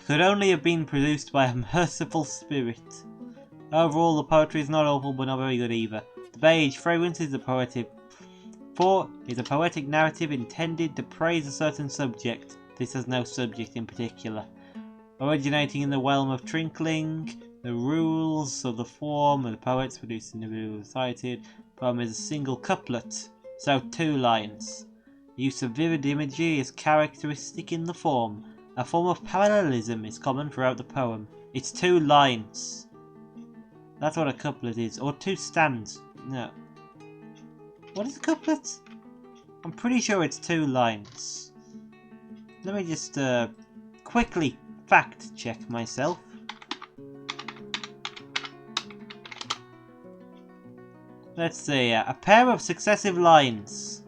Speaker 1: could only have been produced by a merciful spirit. Overall, the poetry is not awful, but not very good either. The beige fragrance is a poetic narrative intended to praise a certain subject. This has no subject in particular. Originating in the realm of trinkling, the rules of the form of the poets produced individually cited. The poem is a single couplet, so 2 lines. The use of vivid imagery is characteristic in the form. A form of parallelism is common throughout the poem. It's 2 lines. That's what a couplet is, or 2 stanzas. No. What is a couplet? I'm pretty sure it's 2 lines. Let me just quickly fact check myself. Let's see, a pair of successive lines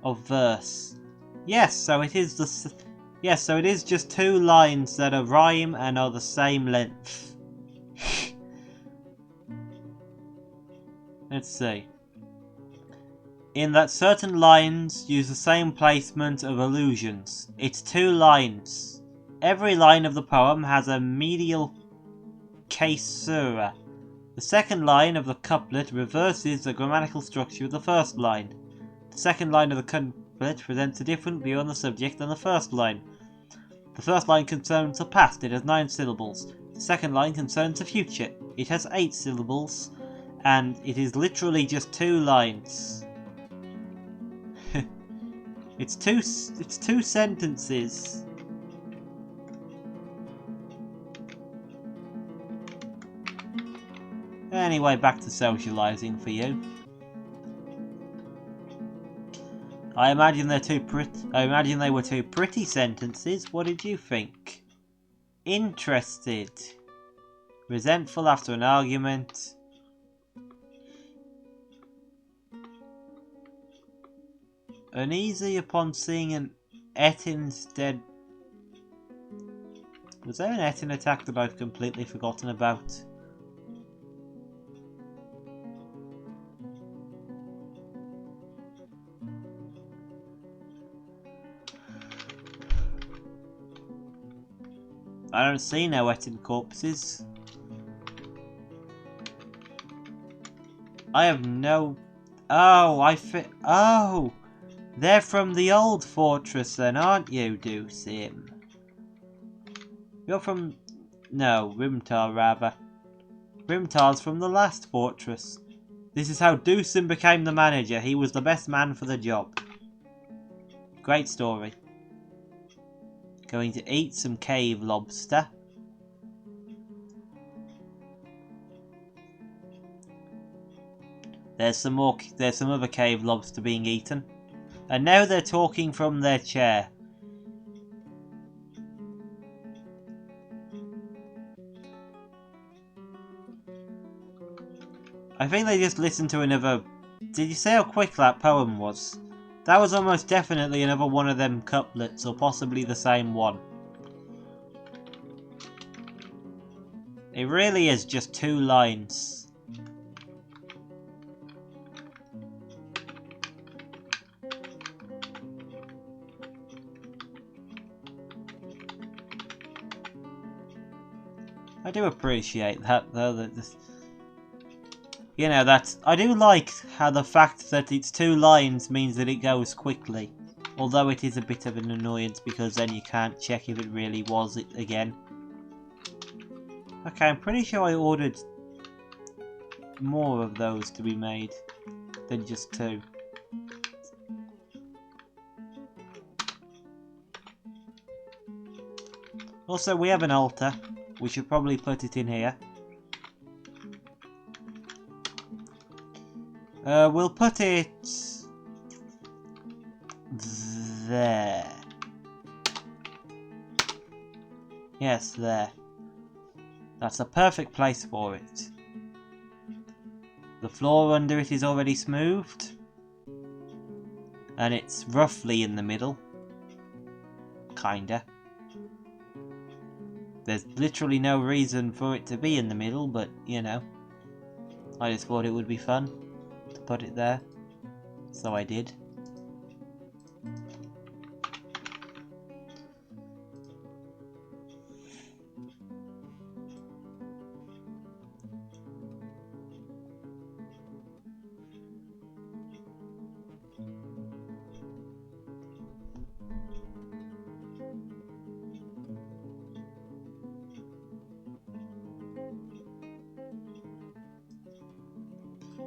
Speaker 1: of verse. Yes, so it is just 2 lines that are rhyme and are the same length. Let's see. In that certain lines use the same placement of allusions. It's 2 lines. Every line of the poem has a medial caesura. The second line of the couplet reverses the grammatical structure of the first line. The second line of the couplet presents a different view on the subject than the first line. The first line concerns the past, it has 9 syllables. The second line concerns the future, it has 8 syllables. And it is literally just 2 lines. It's two sentences. Anyway, back to socializing for you. I imagine they were 2 pretty sentences. What did you think? Interested. Resentful after an argument. Uneasy upon seeing an Ettin's dead. Was there an Ettin attack that I've completely forgotten about? I don't see no Ettin corpses. I have no... Oh, Oh! They're from the old fortress then, aren't you, Doosim? You're from... No, Rimtar rather. Rimtar's from the last fortress. This is how Doosim became the manager. He was the best man for the job. Great story. Going to eat some cave lobster. There's some other cave lobster being eaten. And now they're talking from their chair. I think they just listened to another... Did you say how quick that poem was? That was almost definitely another one of them couplets, or possibly the same one. It really is just 2 lines. I do appreciate that though, you know, I do like how the fact that it's 2 lines means that it goes quickly. Although it is a bit of an annoyance because then you can't check if it really was it again. Okay, I'm pretty sure I ordered more of those to be made than just 2. Also, we have an altar. We should probably put it in here. We'll put it there. Yes, there. That's a perfect place for it. The floor under it is already smoothed. And it's roughly in the middle. Kinda. There's literally no reason for it to be in the middle, but, you know. I just thought it would be fun to put it there. So I did.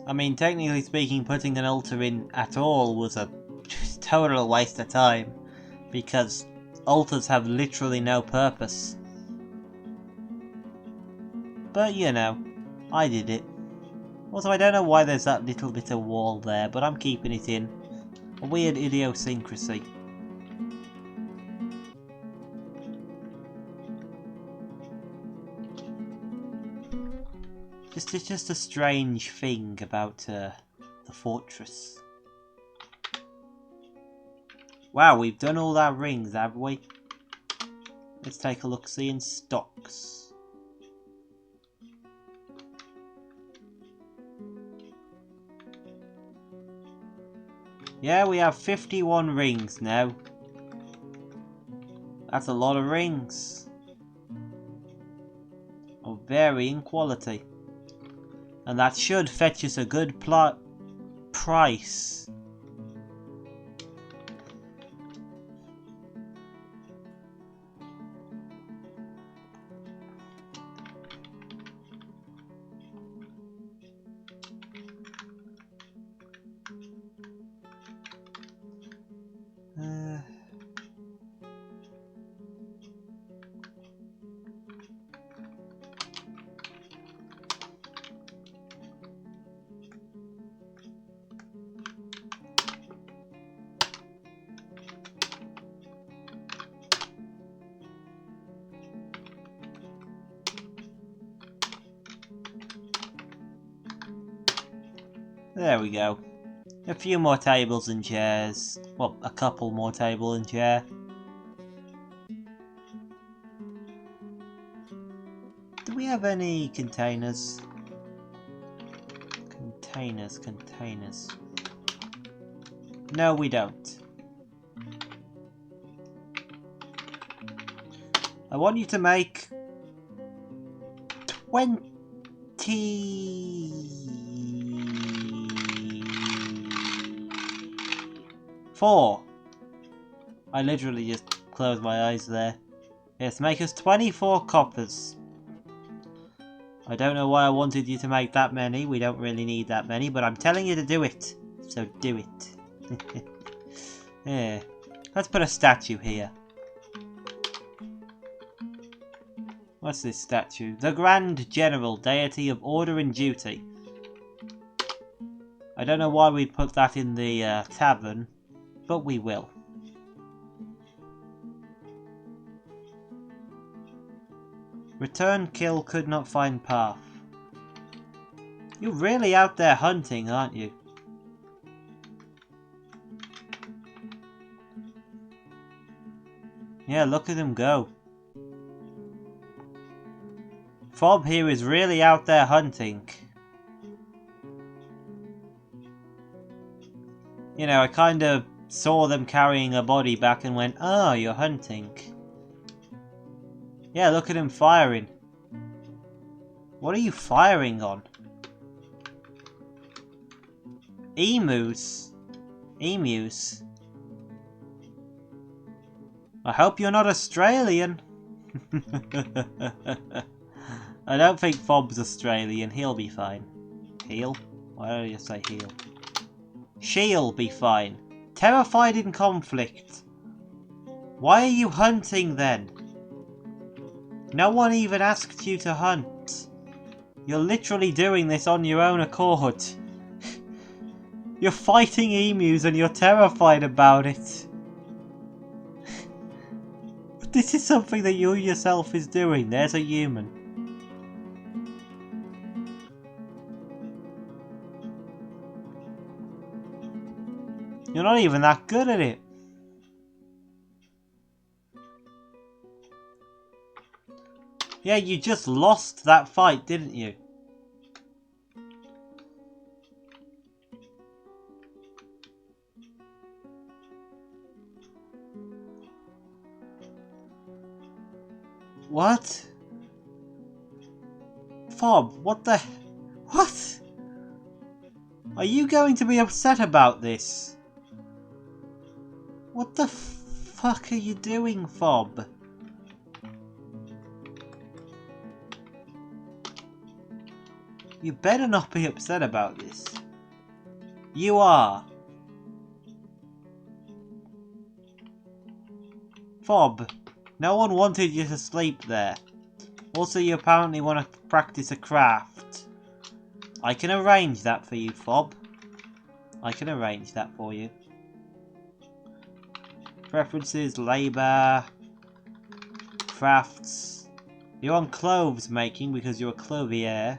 Speaker 1: I mean, technically speaking, putting an altar in at all was a total waste of time, because altars have literally no purpose. But, you know, I did it. Also, I don't know why there's that little bit of wall there, but I'm keeping it in. A weird idiosyncrasy. It's just a strange thing about the fortress. Wow, we've done all our rings, have we? Let's take a look-see in stocks. Yeah, we have 51 rings now. That's a lot of rings. Of varying quality. And that should fetch us a good price. There we go. A few more tables and chairs. Well, a couple more table and chair. Do we have any containers? Containers. No, we don't. I want you to make 24. I literally just closed my eyes there. Yes, make us 24 coppers. I don't know why I wanted you to make that many. We don't really need that many, but I'm telling you to do it. So do it. Yeah. Let's put a statue here. What's this statue? The Grand General, deity of order and duty. I don't know why we put that in the tavern, but we will. Return kill could not find path. You're really out there hunting, aren't you? Yeah, look at him go. Fob here is really out there hunting. You know, I kind of saw them carrying a body back and went, oh, you're hunting. Yeah, look at him firing. What are you firing on? Emus? Emus? I hope you're not Australian. I don't think Fob's Australian. He'll be fine. He'll? Why do you say he'll? She'll be fine. Terrified in conflict. Why are you hunting then? No one even asked you to hunt. You're literally doing this on your own accord. You're fighting emus and you're terrified about it. But this is something that you yourself is doing. There's a human. You're not even that good at it. Yeah, you just lost that fight, didn't you? What? Fob, what the... What? Are you going to be upset about this? What the fuck are you doing, Fob? You better not be upset about this. You are. Fob, no one wanted you to sleep there. Also, you apparently want to practice a craft. I can arrange that for you, Fob. I can arrange that for you. Preferences, labour, crafts. You're on clothes making because you're a clothier.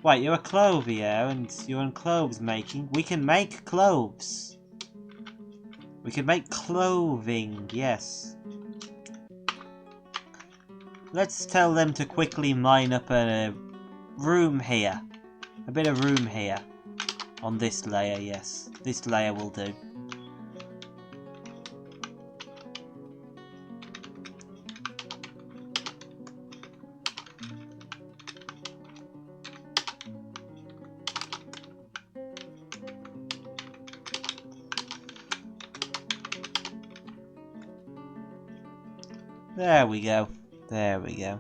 Speaker 1: Wait, you're a clothier and you're on clothes making. We can make clothes. We can make clothing, yes. Let's tell them to quickly mine up a room here. A bit of room here. On this layer, yes. This layer will do. There we go. There we go.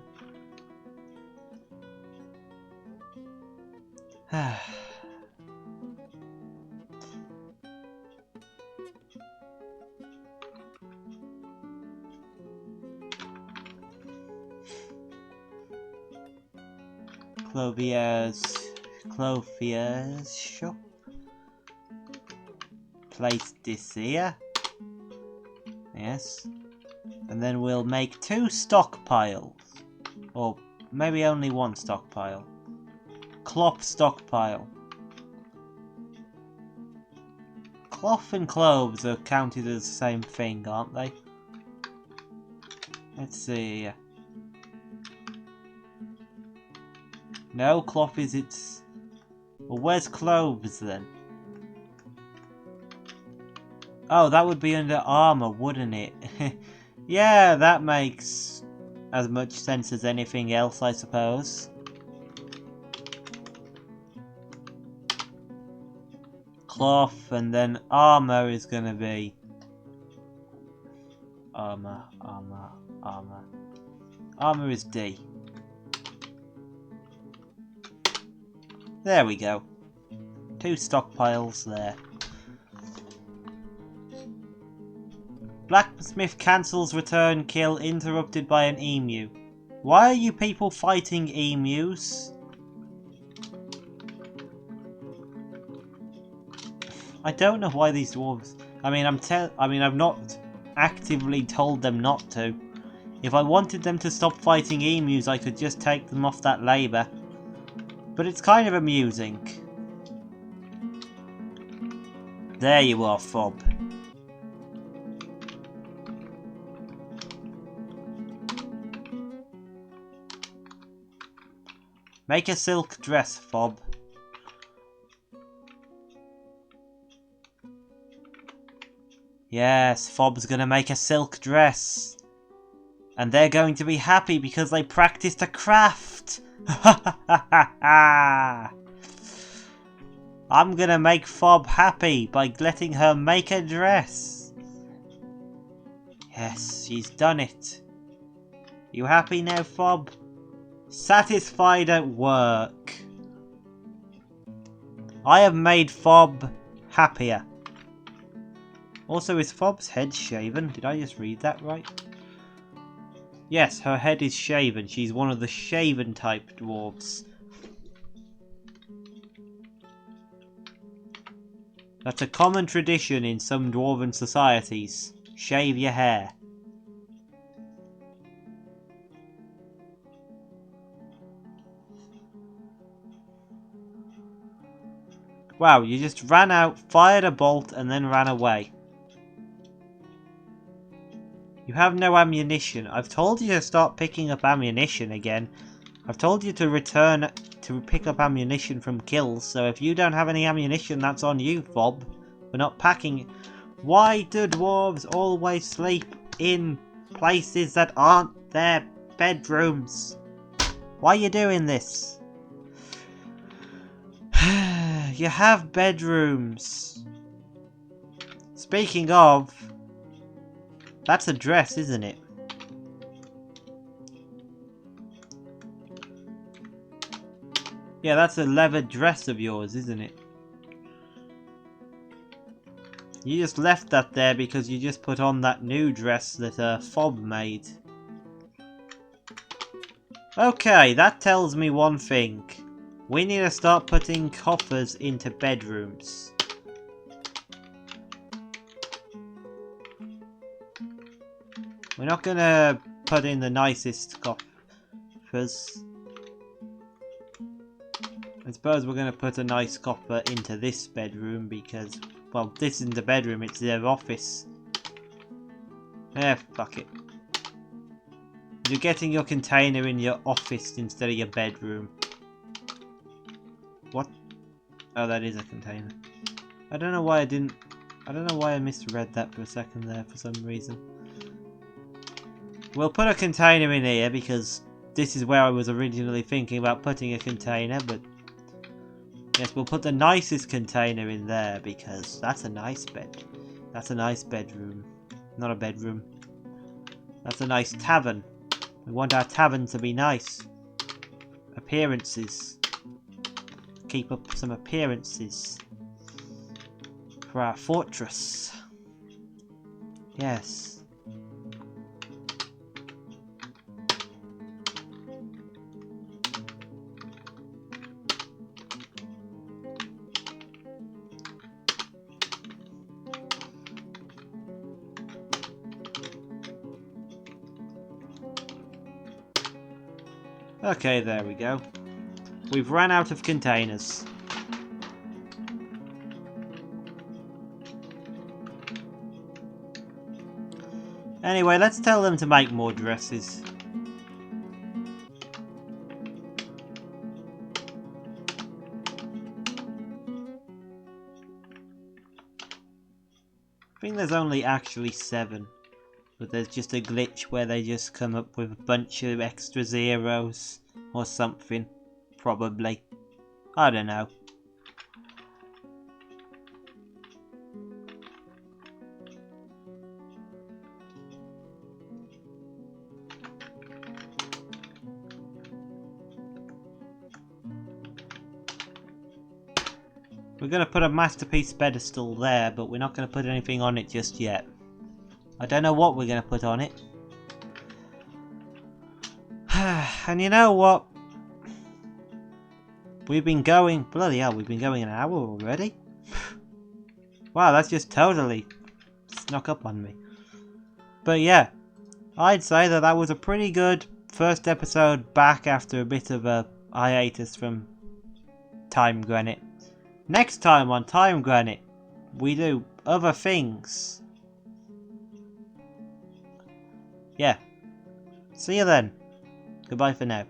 Speaker 1: Clothier's shop. Place this here. Yes. And then we'll make 2 stockpiles. Or maybe only 1 stockpile. Cloth stockpile. cloth and clothes are counted as the same thing, aren't they? Let's see. No, cloth is its... Well, where's clothes then? Oh, that would be under armor, wouldn't it? Yeah, that makes as much sense as anything else, I suppose. Cloth, and then armor is gonna be... Armor. Armor is D. There we go. 2 stockpiles there. Blacksmith cancels return kill interrupted by an emu. Why are you people fighting emus? I don't know why these dwarves... I've not actively told them not to. If I wanted them to stop fighting emus, I could just take them off that labour. But it's kind of amusing. There you are, Fob. Make a silk dress, Fob. Yes, Fob's gonna make a silk dress. And they're going to be happy because they practiced a craft. I'm gonna make Fob happy by letting her make a dress. Yes, she's done it. You happy now, Fob? Satisfied at work. I have made Fob happier. Also, is Fob's head shaven? Did I just read that right? Yes, her head is shaven. She's one of the shaven type dwarves. That's a common tradition in some dwarven societies. Shave your hair. Wow, you just ran out, fired a bolt, and then ran away. You have no ammunition. I've told you to start picking up ammunition again. I've told you to return to pick up ammunition from kills, so if you don't have any ammunition, that's on you, Fob. We're not packing it. Why do dwarves always sleep in places that aren't their bedrooms? Why are you doing this? You have bedrooms. Speaking of, that's a dress, isn't it? Yeah, that's a leather dress of yours, isn't it? You just left that there because you just put on that new dress that Fob made. Okay, that tells me one thing. We need to start putting coffers into bedrooms. We're not gonna put in the nicest coffers. I suppose we're gonna put a nice coffer into this bedroom because, well, this isn't a bedroom, it's their office. Fuck it. You're getting your container in your office instead of your bedroom. What? Oh, that is a container. I don't know why I misread that for a second there for some reason. We'll put a container in here because this is where I was originally thinking about putting a container, but yes, we'll put the nicest container in there because that's a nice bed. That's a nice bedroom. Not a bedroom. That's a nice tavern. We want our tavern to be nice. Appearances. Keep up some appearances for our fortress. Yes. Okay, there we go. We've run out of containers. Anyway, let's tell them to make more dresses. I think there's only actually 7. But there's just a glitch where they just come up with a bunch of extra zeros. Or something. Probably. I don't know. We're going to put a masterpiece pedestal there, but we're not going to put anything on it just yet. I don't know what we're going to put on it. And you know what? We've been going... Bloody hell, we've been going an hour already? Wow, that's just totally snuck up on me. But yeah, I'd say that that was a pretty good first episode back after a bit of a hiatus from Timegranite. Next time on Timegranite, we do other things. Yeah. See you then. Goodbye for now.